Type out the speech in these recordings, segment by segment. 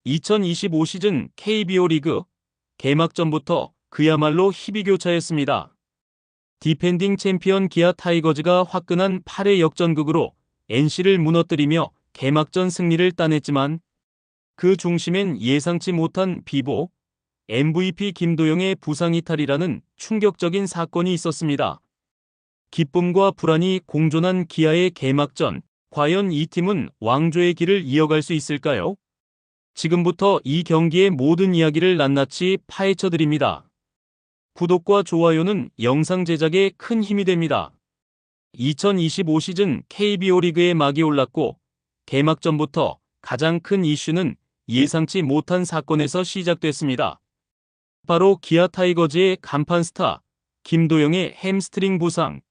2025 시즌 KBO 리그 개막전부터 그야말로 희비교차였습니다. 디펜딩 챔피언 기아 타이거즈가 화끈한 8회 역전극으로 NC를 무너뜨리며 개막전 승리를 따냈지만 그 중심엔 예상치 못한 비보, MVP 김도영의 부상 이탈이라는 충격적인 사건이 있었습니다. 기쁨과 불안이 공존한 기아의 개막전, 과연 이 팀은 왕조의 길을 이어갈 수 있을까요? 지금부터 이 경기의 모든 이야기를 낱낱이 파헤쳐 드립니다. 구독과 좋아요는 영상 제작에 큰 힘이 됩니다. 2025 시즌 KBO 리그의 막이 올랐고 개막전부터 가장 큰 이슈는 예상치 못한 사건에서 시작됐습니다. 바로 기아 타이거즈의 간판 스타 김도영의 햄스트링 부상.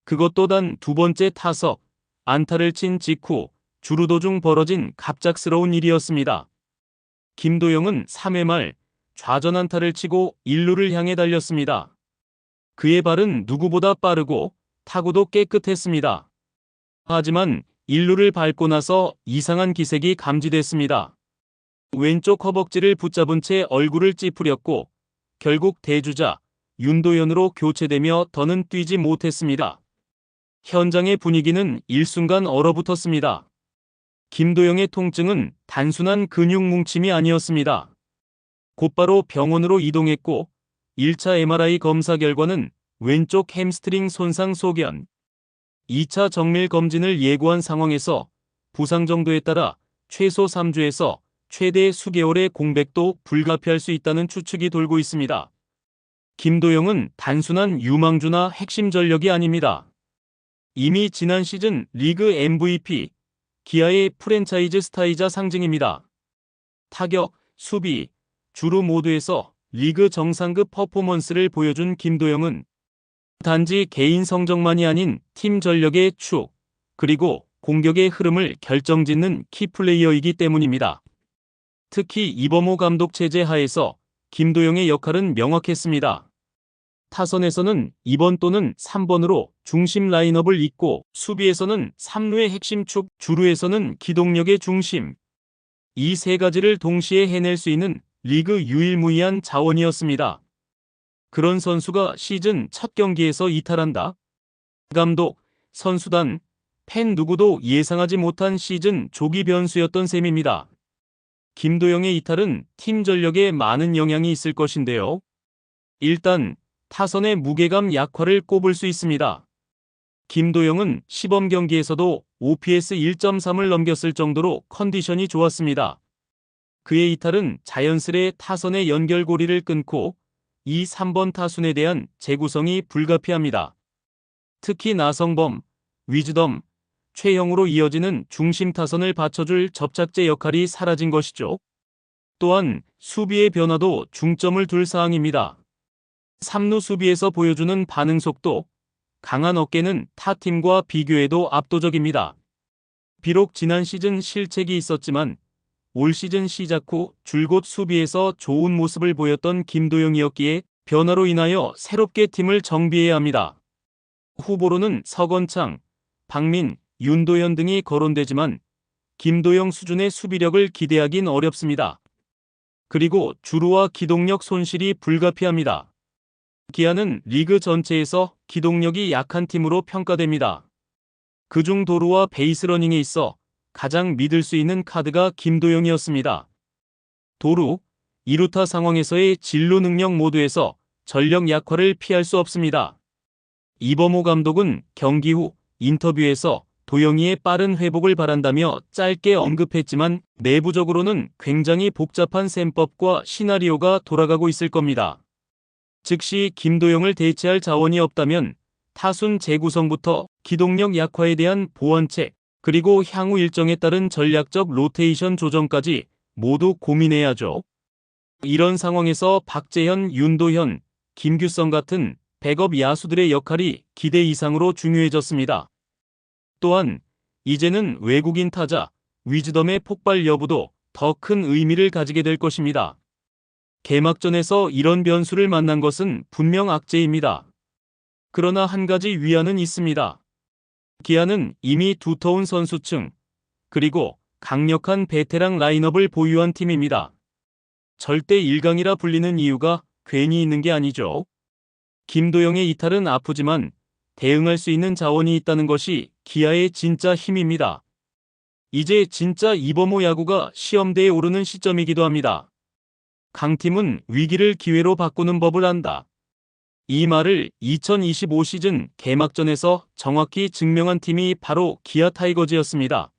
그것도 단 두 번째 타석, 안타를 친 직후 주루 도중 벌어진 갑작스러운 일이었습니다. 김도영은 3회 말 좌전 안타를 치고 1루를 향해 달렸습니다. 그의 발은 누구보다 빠르고 타구도 깨끗했습니다. 하지만 1루를 밟고 나서 이상한 기색이 감지됐습니다. 왼쪽 허벅지를 붙잡은 채 얼굴을 찌푸렸고 결국 대주자 윤도현으로 교체되며 더는 뛰지 못했습니다. 현장의 분위기는 일순간 얼어붙었습니다. 김도영의 통증은 단순한 근육 뭉침이 아니었습니다. 곧바로 병원으로 이동했고 1차 MRI 검사 결과는 왼쪽 햄스트링 손상 소견. 2차 정밀 검진을 예고한 상황에서 부상 정도에 따라 최소 3주에서 최대 수개월의 공백도 불가피할 수 있다는 추측이 돌고 있습니다. 김도영은 단순한 유망주나 핵심 전력이 아닙니다. 이미 지난 시즌 리그 MVP, 기아의 프랜차이즈 스타이자 상징입니다. 타격, 수비, 주루 모두에서 리그 정상급 퍼포먼스를 보여준 김도영은 단지 개인 성적만이 아닌 팀 전력의 축, 그리고 공격의 흐름을 결정짓는 키플레이어이기 때문입니다. 특히 이범호 감독 체제 하에서 김도영의 역할은 명확했습니다. 타선에서는 2번 또는 3번으로 중심 라인업을 잇고 수비에서는 3루의 핵심 축, 주루에서는 기동력의 중심. 이 세 가지를 동시에 해낼 수 있는 리그 유일무이한 자원이었습니다. 그런 선수가 시즌 첫 경기에서 이탈한다? 감독, 선수단, 팬 누구도 예상하지 못한 시즌 조기 변수였던 셈입니다. 김도영의 이탈은 팀 전력에 많은 영향이 있을 것인데요. 일단 타선의 무게감 약화를 꼽을 수 있습니다. 김도영은 시범 경기에서도 OPS 1.3을 넘겼을 정도로 컨디션이 좋았습니다. 그의 이탈은 자연스레 타선의 연결고리를 끊고 이 3번 타순에 대한 재구성이 불가피합니다. 특히 나성범, 위즈덤, 최영우로 이어지는 중심 타선을 받쳐줄 접착제 역할이 사라진 것이죠. 또한 수비의 변화도 중점을 둘 사항입니다. 3루 수비에서 보여주는 반응 속도, 강한 어깨는 타 팀과 비교해도 압도적입니다. 비록 지난 시즌 실책이 있었지만 올 시즌 시작 후 줄곧 수비에서 좋은 모습을 보였던 김도영이었기에 변화로 인하여 새롭게 팀을 정비해야 합니다. 후보로는 서건창, 박민, 윤도현 등이 거론되지만 김도영 수준의 수비력을 기대하긴 어렵습니다. 그리고 주루와 기동력 손실이 불가피합니다. 기아는 리그 전체에서 기동력이 약한 팀으로 평가됩니다. 그중 도루와 베이스러닝에 있어 가장 믿을 수 있는 카드가 김도영이었습니다. 도루, 2루타 상황에서의 진루 능력 모두에서 전력 약화를 피할 수 없습니다. 이범호 감독은 경기 후 인터뷰에서 도영이의 빠른 회복을 바란다며 짧게 언급했지만 내부적으로는 굉장히 복잡한 셈법과 시나리오가 돌아가고 있을 겁니다. 즉시 김도영을 대체할 자원이 없다면 타순 재구성부터 기동력 약화에 대한 보완책, 그리고 향후 일정에 따른 전략적 로테이션 조정까지 모두 고민해야죠. 이런 상황에서 박재현, 윤도현, 김규성 같은 백업 야수들의 역할이 기대 이상으로 중요해졌습니다. 또한 이제는 외국인 타자 위즈덤의 폭발 여부도 더 큰 의미를 가지게 될 것입니다. 개막전에서 이런 변수를 만난 것은 분명 악재입니다. 그러나 한 가지 위안은 있습니다. 기아는 이미 두터운 선수층, 그리고 강력한 베테랑 라인업을 보유한 팀입니다. 절대 1강이라 불리는 이유가 괜히 있는 게 아니죠. 김도영의 이탈은 아프지만 대응할 수 있는 자원이 있다는 것이 기아의 진짜 힘입니다. 이제 진짜 이범호 야구가 시험대에 오르는 시점이기도 합니다. 강팀은 위기를 기회로 바꾸는 법을 안다. 이 말을 2025 시즌 개막전에서 정확히 증명한 팀이 바로 기아 타이거즈였습니다.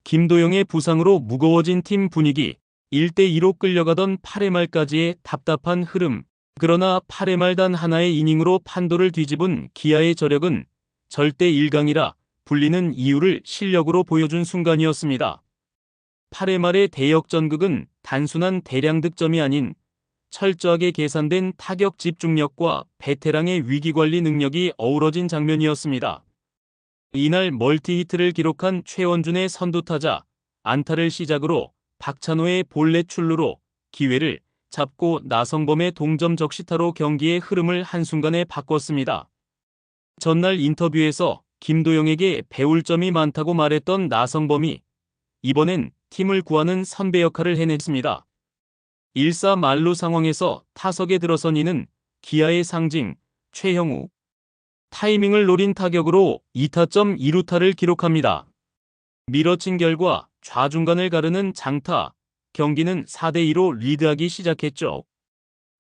김도영의 부상으로 무거워진 팀 분위기, 1대2로 끌려가던 8회 말까지의 답답한 흐름. 그러나 8회 말 단 하나의 이닝으로 판도를 뒤집은 기아의 저력은 절대 1강이라 불리는 이유를 실력으로 보여준 순간이었습니다. 8회 말의 대역전극은 단순한 대량 득점이 아닌 철저하게 계산된 타격 집중력과 베테랑의 위기관리 능력이 어우러진 장면이었습니다. 이날 멀티히트를 기록한 최원준의 선두타자, 안타를 시작으로 박찬호의 볼넷 출루로 기회를 잡고 나성범의 동점 적시타로 경기의 흐름을 한순간에 바꿨습니다. 전날 인터뷰에서 김도영에게 배울 점이 많다고 말했던 나성범이 이번엔 팀을 구하는 선배 역할을 해냈습니다. 1사 만루 상황에서 타석에 들어선 이는 기아의 상징 최형우. 타이밍을 노린 타격으로 2타점 2루타를 기록합니다. 밀어친 결과 좌중간을 가르는 장타, 경기는 4대2로 리드하기 시작했죠.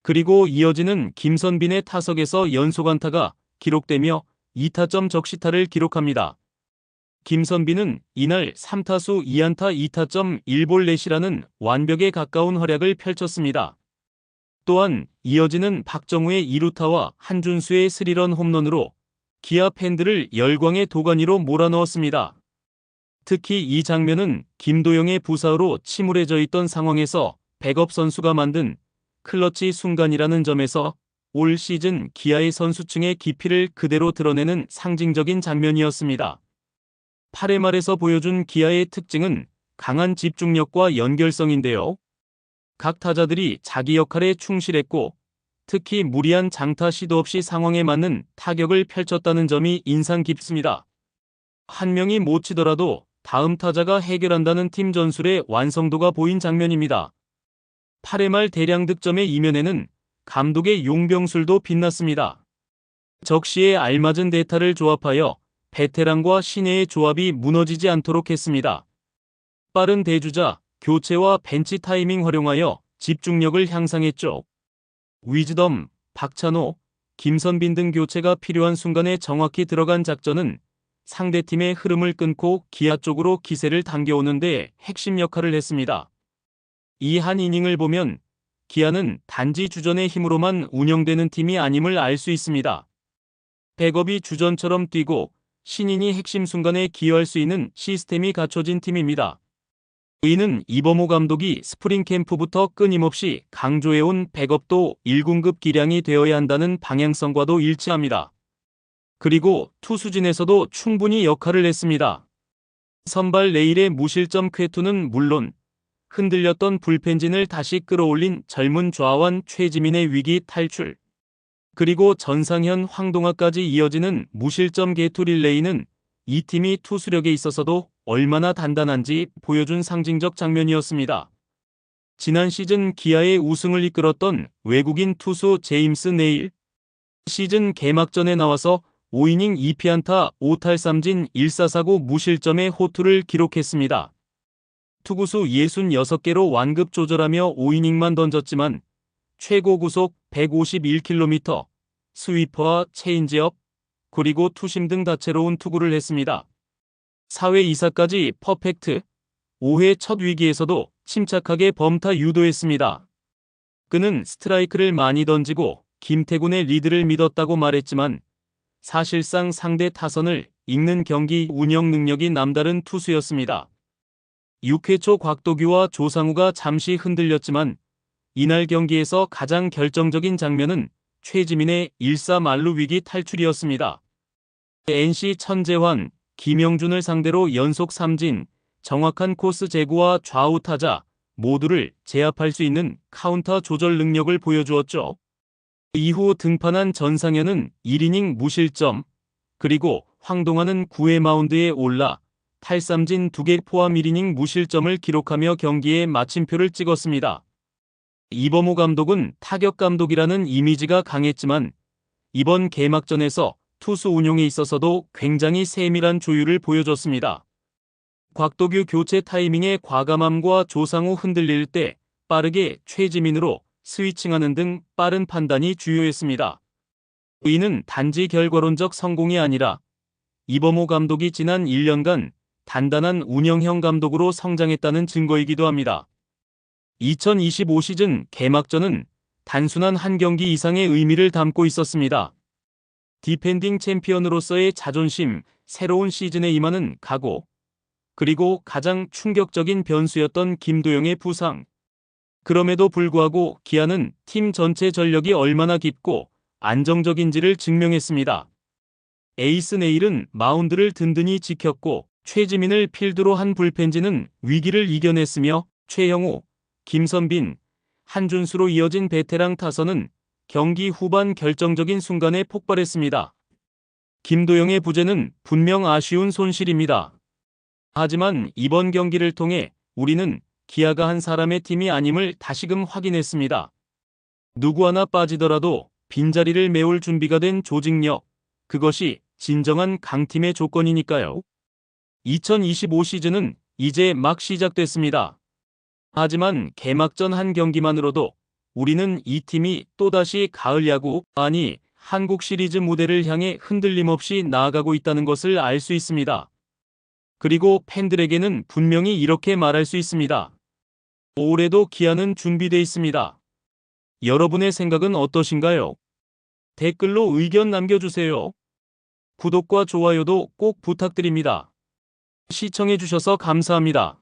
그리고 이어지는 김선빈의 타석에서 연속 안타가 기록되며 2타점 적시타를 기록합니다. 김선빈은 이날 3타수 2안타 2타점 1볼넷이라는 완벽에 가까운 활약을 펼쳤습니다. 또한 이어지는 박정우의 2루타와 한준수의 스리런 홈런으로 기아 팬들을 열광의 도가니로 몰아넣었습니다. 특히 이 장면은 김도영의 부사로 침울해져 있던 상황에서 백업 선수가 만든 클러치 순간이라는 점에서 올 시즌 기아의 선수층의 깊이를 그대로 드러내는 상징적인 장면이었습니다. 8회 말에서 보여준 기아의 특징은 강한 집중력과 연결성인데요. 각 타자들이 자기 역할에 충실했고 특히 무리한 장타 시도 없이 상황에 맞는 타격을 펼쳤다는 점이 인상 깊습니다. 한 명이 못 치더라도 다음 타자가 해결한다는 팀 전술의 완성도가 보인 장면입니다. 8회 말 대량 득점의 이면에는 감독의 용병술도 빛났습니다. 적시에 알맞은 대타를 조합하여 베테랑과 신예의 조합이 무너지지 않도록 했습니다. 빠른 대주자, 교체와 벤치 타이밍 활용하여 집중력을 향상했죠. 위즈덤, 박찬호, 김선빈 등 교체가 필요한 순간에 정확히 들어간 작전은 상대팀의 흐름을 끊고 기아 쪽으로 기세를 당겨오는 데 핵심 역할을 했습니다. 이 한 이닝을 보면 기아는 단지 주전의 힘으로만 운영되는 팀이 아님을 알 수 있습니다. 백업이 주전처럼 뛰고 신인이 핵심 순간에 기여할 수 있는 시스템이 갖춰진 팀입니다. 이는 이범호 감독이 스프링 캠프부터 끊임없이 강조해온 백업도 1군급 기량이 되어야 한다는 방향성과도 일치합니다. 그리고 투수진에서도 충분히 역할을 했습니다. 선발 레일의 무실점 쾌투는 물론 흔들렸던 불펜진을 다시 끌어올린 젊은 좌완 최지민의 위기 탈출, 그리고 전상현 황동아까지 이어지는 무실점 개투 릴레이는 이 팀이 투수력에 있어서도 얼마나 단단한지 보여준 상징적 장면이었습니다. 지난 시즌 기아의 우승을 이끌었던 외국인 투수 제임스 네일, 시즌 개막전에 나와서 5이닝 2피안타 5탈삼진 1사사구 무실점의 호투를 기록했습니다. 투구수 66개로 완급 조절하며 5이닝만 던졌지만 최고 구속 151km, 스위퍼와 체인지업, 그리고 투심 등 다채로운 투구를 했습니다. 4회 2사까지 퍼펙트, 5회 첫 위기에서도 침착하게 범타 유도했습니다. 그는 스트라이크를 많이 던지고 김태군의 리드를 믿었다고 말했지만 사실상 상대 타선을 읽는 경기 운영 능력이 남다른 투수였습니다. 6회 초 곽도규와 조상우가 잠시 흔들렸지만 이날 경기에서 가장 결정적인 장면은 최지민의 1사 만루 위기 탈출이었습니다. NC 천재환, 김영준을 상대로 연속 삼진, 정확한 코스 제구와 좌우 타자 모두를 제압할 수 있는 카운터 조절 능력을 보여주었죠. 이후 등판한 전상현은 1이닝 무실점, 그리고 황동환은 9회 마운드에 올라 탈삼진 2개 포함 1이닝 무실점을 기록하며 경기에 마침표를 찍었습니다. 이범호 감독은 타격 감독이라는 이미지가 강했지만 이번 개막전에서 투수 운용에 있어서도 굉장히 세밀한 조율을 보여줬습니다. 곽도규 교체 타이밍의 과감함과 조상우 흔들릴 때 빠르게 최지민으로 스위칭하는 등 빠른 판단이 주요했습니다. 이는 단지 결과론적 성공이 아니라 이범호 감독이 지난 1년간 단단한 운영형 감독으로 성장했다는 증거이기도 합니다. 2025 시즌 개막전은 단순한 한 경기 이상의 의미를 담고 있었습니다. 디펜딩 챔피언으로서의 자존심, 새로운 시즌에 임하는 각오, 그리고 가장 충격적인 변수였던 김도영의 부상. 그럼에도 불구하고 기아는 팀 전체 전력이 얼마나 깊고 안정적인지를 증명했습니다. 에이스 네일은 마운드를 든든히 지켰고 최지민을 필두로 한 불펜진은 위기를 이겨냈으며 최영우, 김선빈, 한준수로 이어진 베테랑 타선은 경기 후반 결정적인 순간에 폭발했습니다. 김도영의 부재는 분명 아쉬운 손실입니다. 하지만 이번 경기를 통해 우리는 기아가 한 사람의 팀이 아님을 다시금 확인했습니다. 누구 하나 빠지더라도 빈자리를 메울 준비가 된 조직력, 그것이 진정한 강팀의 조건이니까요. 2025 시즌은 이제 막 시작됐습니다. 하지만 개막전 한 경기만으로도 우리는 이 팀이 또다시 가을 야구, 아니 한국 시리즈 무대를 향해 흔들림 없이 나아가고 있다는 것을 알 수 있습니다. 그리고 팬들에게는 분명히 이렇게 말할 수 있습니다. 올해도 기아는 준비돼 있습니다. 여러분의 생각은 어떠신가요? 댓글로 의견 남겨주세요. 구독과 좋아요도 꼭 부탁드립니다. 시청해주셔서 감사합니다.